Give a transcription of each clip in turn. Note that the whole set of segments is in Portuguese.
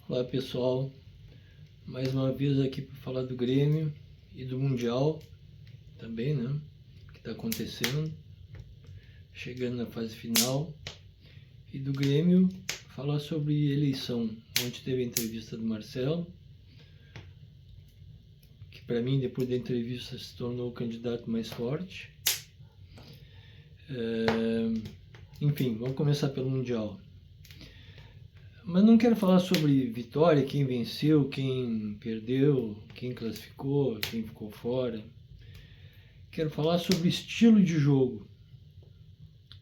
Olá pessoal, mais uma vez aqui para falar do Grêmio e do Mundial também, né? Que está acontecendo, chegando na fase final. E do Grêmio, falar sobre eleição. Ontem teve a entrevista do Marcelo, que para mim, depois da entrevista, se tornou o candidato mais forte. Enfim, vamos começar pelo Mundial. Mas não quero falar sobre vitória, quem venceu, quem perdeu, quem classificou, quem ficou fora. Quero falar sobre o estilo de jogo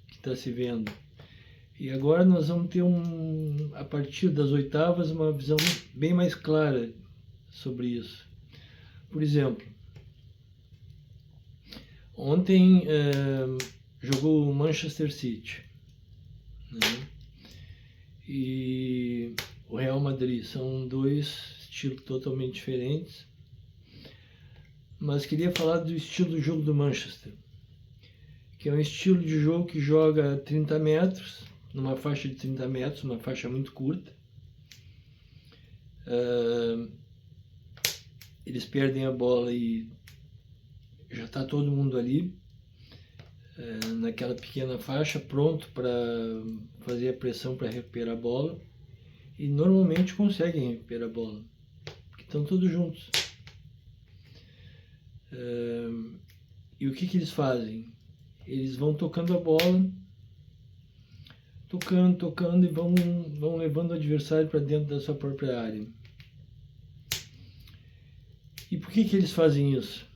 que está se vendo. E agora nós vamos ter, a partir das oitavas, uma visão bem mais clara sobre isso. Por exemplo, ontem jogou o Manchester City, né? E o Real Madrid. São dois estilos totalmente diferentes. Mas queria falar do estilo de jogo do Manchester, que é um estilo de jogo que joga 30 metros, numa faixa de 30 metros, uma faixa muito curta. Eles perdem a bola e já está todo mundo ali, naquela pequena faixa, pronto para fazer a pressão para recuperar a bola. E normalmente conseguem recuperar a bola, porque estão todos juntos. E o que eles fazem? Eles vão tocando a bola, tocando e vão levando o adversário para dentro da sua própria área. E por que eles fazem isso?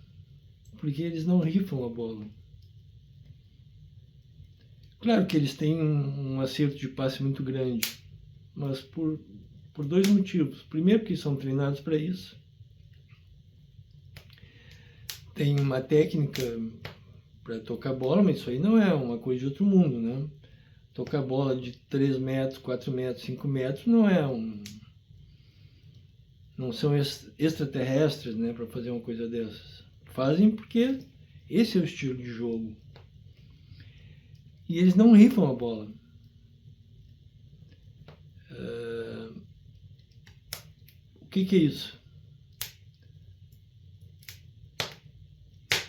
Porque eles não rifam a bola. Claro que eles têm um acerto de passe muito grande, mas por dois motivos. Primeiro, porque são treinados para isso. Tem uma técnica para tocar bola, mas isso aí não é uma coisa de outro mundo, né? Tocar bola de 3 metros, 4 metros, 5 metros não são extraterrestres, né, para fazer uma coisa dessas. Fazem porque esse é o estilo de jogo. E eles não rifam a bola. O que é isso?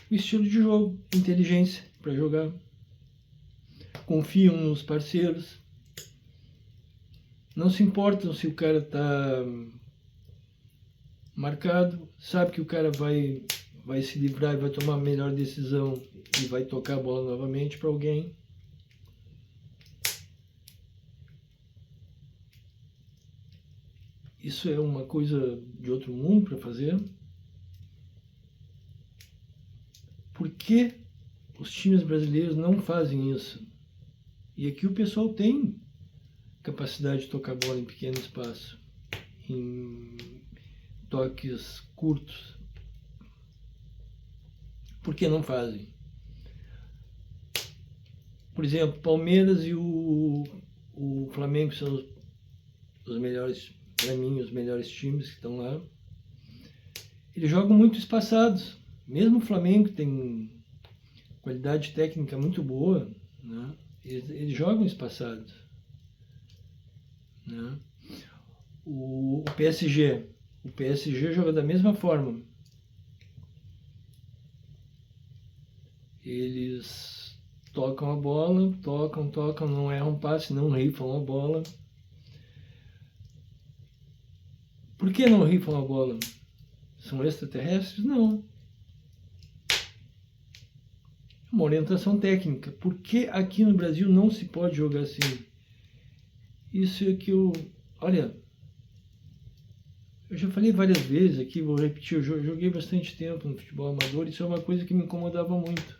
O estilo de jogo, inteligência para jogar. Confiam nos parceiros. Não se importam se o cara está marcado, sabe que o cara vai se livrar e vai tomar a melhor decisão e vai tocar a bola novamente para alguém. Isso é uma coisa de outro mundo para fazer. Por que os times brasileiros não fazem isso? E aqui o pessoal tem capacidade de tocar bola em pequeno espaço, em toques curtos. Por que não fazem? Por exemplo, Palmeiras e o Flamengo são os melhores, para mim, os melhores times que estão lá. Eles jogam muito espaçados. Mesmo o Flamengo tem qualidade técnica muito boa, né? Eles jogam espaçados, né? O PSG joga da mesma forma. Eles tocam a bola, tocam, não erram passe, não rifam a bola. Por que não rifam a bola? São extraterrestres? Não. É uma orientação técnica. Por que aqui no Brasil não se pode jogar assim? Isso é que olha, eu já falei várias vezes aqui, vou repetir, eu joguei bastante tempo no futebol amador, isso é uma coisa que me incomodava muito.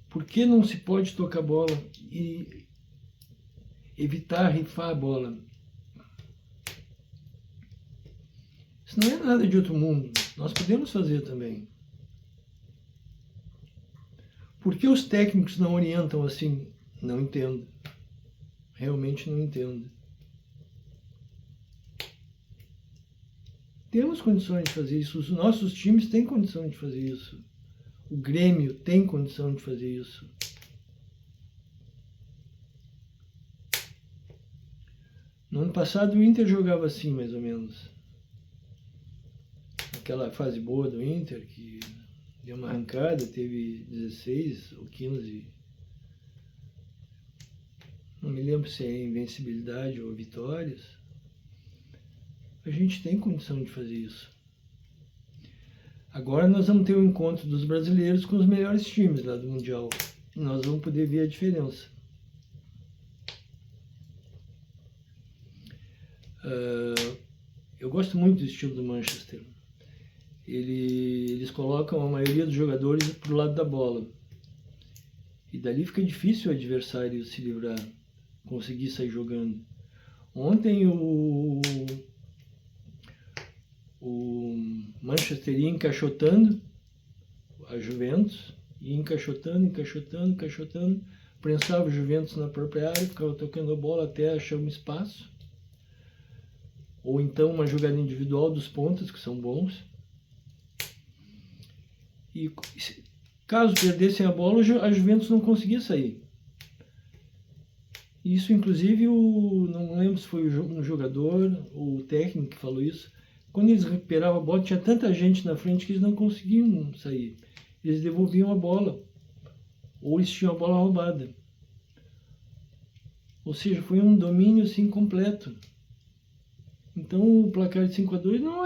Por que não se pode tocar bola e evitar rifar a bola? Isso não é nada de outro mundo. Nós podemos fazer também. Por que os técnicos não orientam assim? Não entendo. Realmente não entendo. Temos condições de fazer isso. Os nossos times têm condição de fazer isso. O Grêmio tem condição de fazer isso. No ano passado o Inter jogava assim, mais ou menos. Aquela fase boa do Inter, que deu uma arrancada, teve 16 ou 15, não me lembro se é invencibilidade ou vitórias. A gente tem condição de fazer isso. Agora nós vamos ter o encontro dos brasileiros com os melhores times lá do Mundial. E nós vamos poder ver a diferença. Eu gosto muito do estilo do Manchester. Eles colocam a maioria dos jogadores pro lado da bola. E dali fica difícil o adversário se livrar, conseguir sair jogando. Ontem o Manchester ia encaixotando a Juventus, ia encaixotando, prensava o Juventus na própria área, ficava tocando a bola até achar um espaço. Ou então uma jogada individual dos pontas, que são bons. E caso perdessem a bola, a Juventus não conseguia sair. Isso, inclusive, não lembro se foi um jogador ou o técnico que falou isso. Quando eles recuperavam a bola, tinha tanta gente na frente que eles não conseguiam sair. Eles devolviam a bola. Ou eles tinham a bola roubada. Ou seja, foi um domínio assim completo. Então o placar de 5-2 não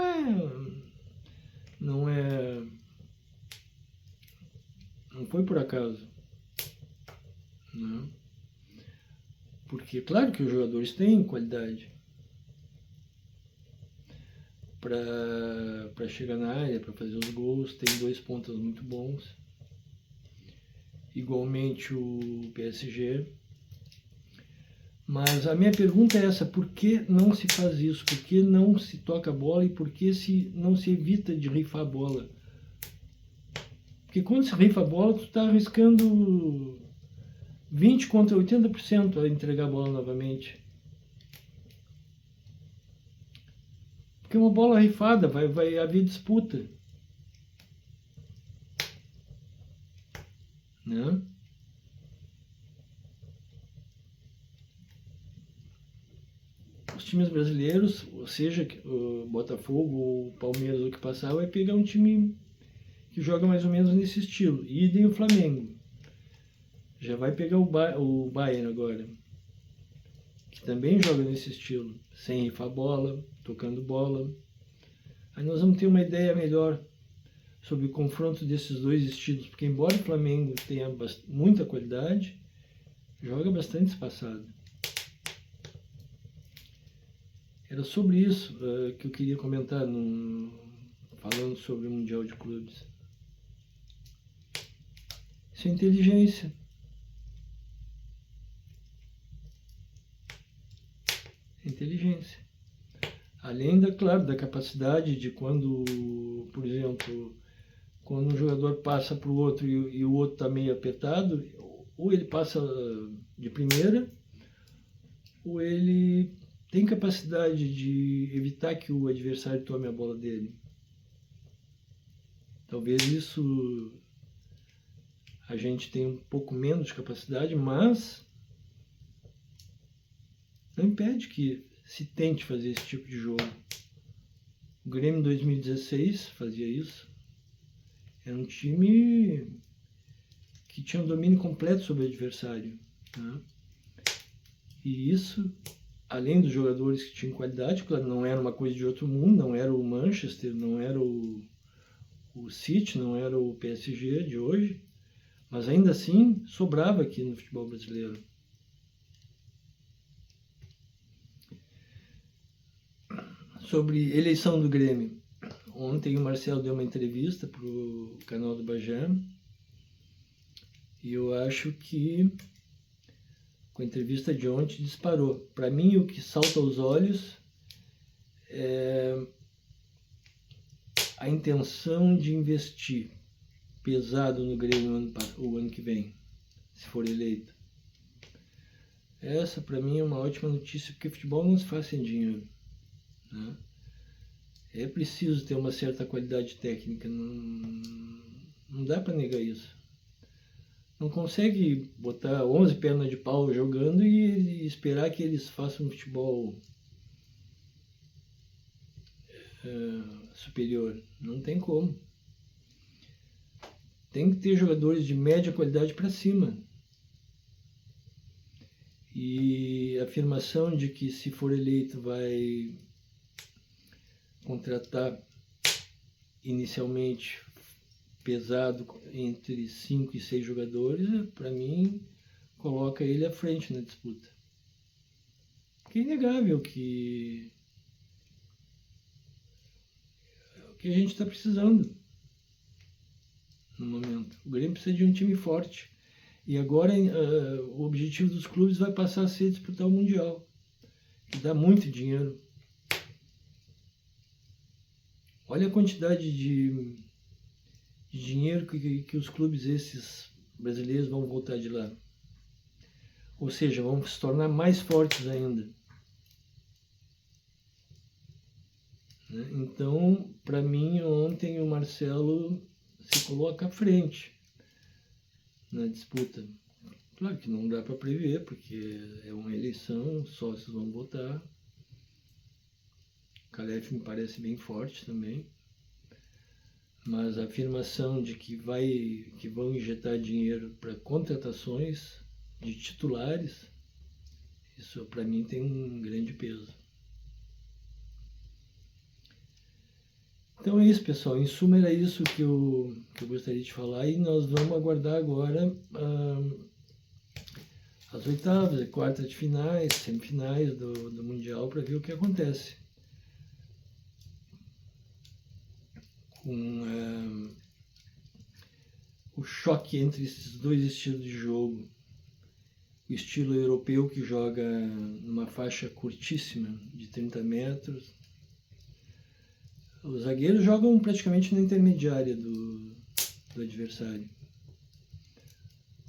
foi por acaso. Não. Porque claro que os jogadores têm qualidade para chegar na área, para fazer os gols, tem 2 pontas muito bons. Igualmente o PSG. Mas a minha pergunta é essa: por que não se faz isso? Por que não se toca a bola e por que não se evita de rifar a bola? Porque quando se rifa a bola, tu está arriscando 20 contra 80% a entregar a bola novamente. Porque uma bola rifada vai haver disputa. Né? Os times brasileiros, ou seja, o Botafogo ou o Palmeiras, o que passar, vai pegar um time que joga mais ou menos nesse estilo. E daí o Flamengo. Já vai pegar o Bayern agora, que também joga nesse estilo, sem rifar bola, tocando bola. Aí nós vamos ter uma ideia melhor sobre o confronto desses dois estilos, porque embora o Flamengo tenha muita qualidade, joga bastante espaçado. Era sobre isso que eu queria comentar falando sobre o Mundial de Clubes. Isso é inteligência. Inteligência. Além, claro, da capacidade de quando, por exemplo, quando um jogador passa para o outro e o outro está meio apertado, ou ele passa de primeira, ou ele tem capacidade de evitar que o adversário tome a bola dele. Talvez isso a gente tenha um pouco menos de capacidade, mas não impede que se tente fazer esse tipo de jogo. O Grêmio em 2016 fazia isso. Era um time que tinha um domínio completo sobre o adversário. Né? E isso, além dos jogadores que tinham qualidade, claro, não era uma coisa de outro mundo, não era o Manchester, não era o City, não era o PSG de hoje, mas ainda assim sobrava aqui no futebol brasileiro. Sobre eleição do Grêmio. Ontem o Marcelo deu uma entrevista para o canal do Bagé e eu acho que com a entrevista de ontem disparou. Para mim o que salta aos olhos é a intenção de investir pesado no Grêmio o ano que vem, se for eleito. Essa para mim é uma ótima notícia, porque futebol não se faz sem dinheiro. Né? É preciso ter uma certa qualidade técnica, não dá para negar isso. Não consegue botar 11 pernas de pau jogando e esperar que eles façam um futebol superior. Não tem como. Tem que ter jogadores de média qualidade para cima. E a afirmação de que se for eleito vai contratar inicialmente pesado entre 5 e 6 jogadores, para mim, coloca ele à frente na disputa. Porque é inegável que a gente está precisando no momento. O Grêmio precisa de um time forte. E agora o objetivo dos clubes vai passar a ser disputar o Mundial, que dá muito dinheiro. Olha a quantidade de dinheiro que os clubes esses brasileiros vão voltar de lá. Ou seja, vão se tornar mais fortes ainda. Então, para mim, ontem o Marcelo se coloca à frente na disputa. Claro que não dá para prever, porque é uma eleição, os sócios vão votar. O Calef me parece bem forte também. Mas a afirmação de que vão injetar dinheiro para contratações de titulares, isso para mim tem um grande peso. Então é isso, pessoal. Em suma, era isso que eu gostaria de falar, e nós vamos aguardar agora as oitavas, quartas de finais, semifinais do Mundial para ver o que acontece. Com o choque entre esses dois estilos de jogo. O estilo europeu, que joga numa faixa curtíssima de 30 metros. Os zagueiros jogam praticamente na intermediária do adversário.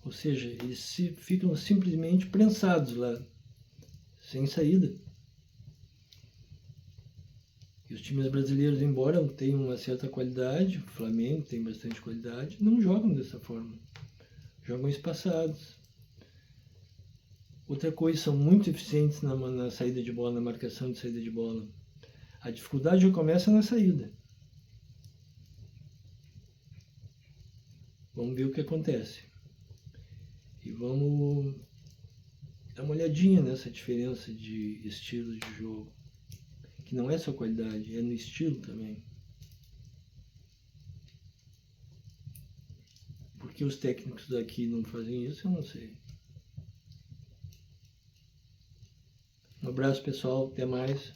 Ou seja, eles ficam simplesmente prensados lá, sem saída. E os times brasileiros, embora tenham uma certa qualidade, o Flamengo tem bastante qualidade, não jogam dessa forma. Jogam espaçados. Outra coisa, são muito eficientes na saída de bola, na marcação de saída de bola. A dificuldade já começa na saída. Vamos ver o que acontece. E vamos dar uma olhadinha nessa diferença de estilos de jogo. Que não é só qualidade, é no estilo também. Por que os técnicos daqui não fazem isso, eu não sei. Um abraço, pessoal. Até mais.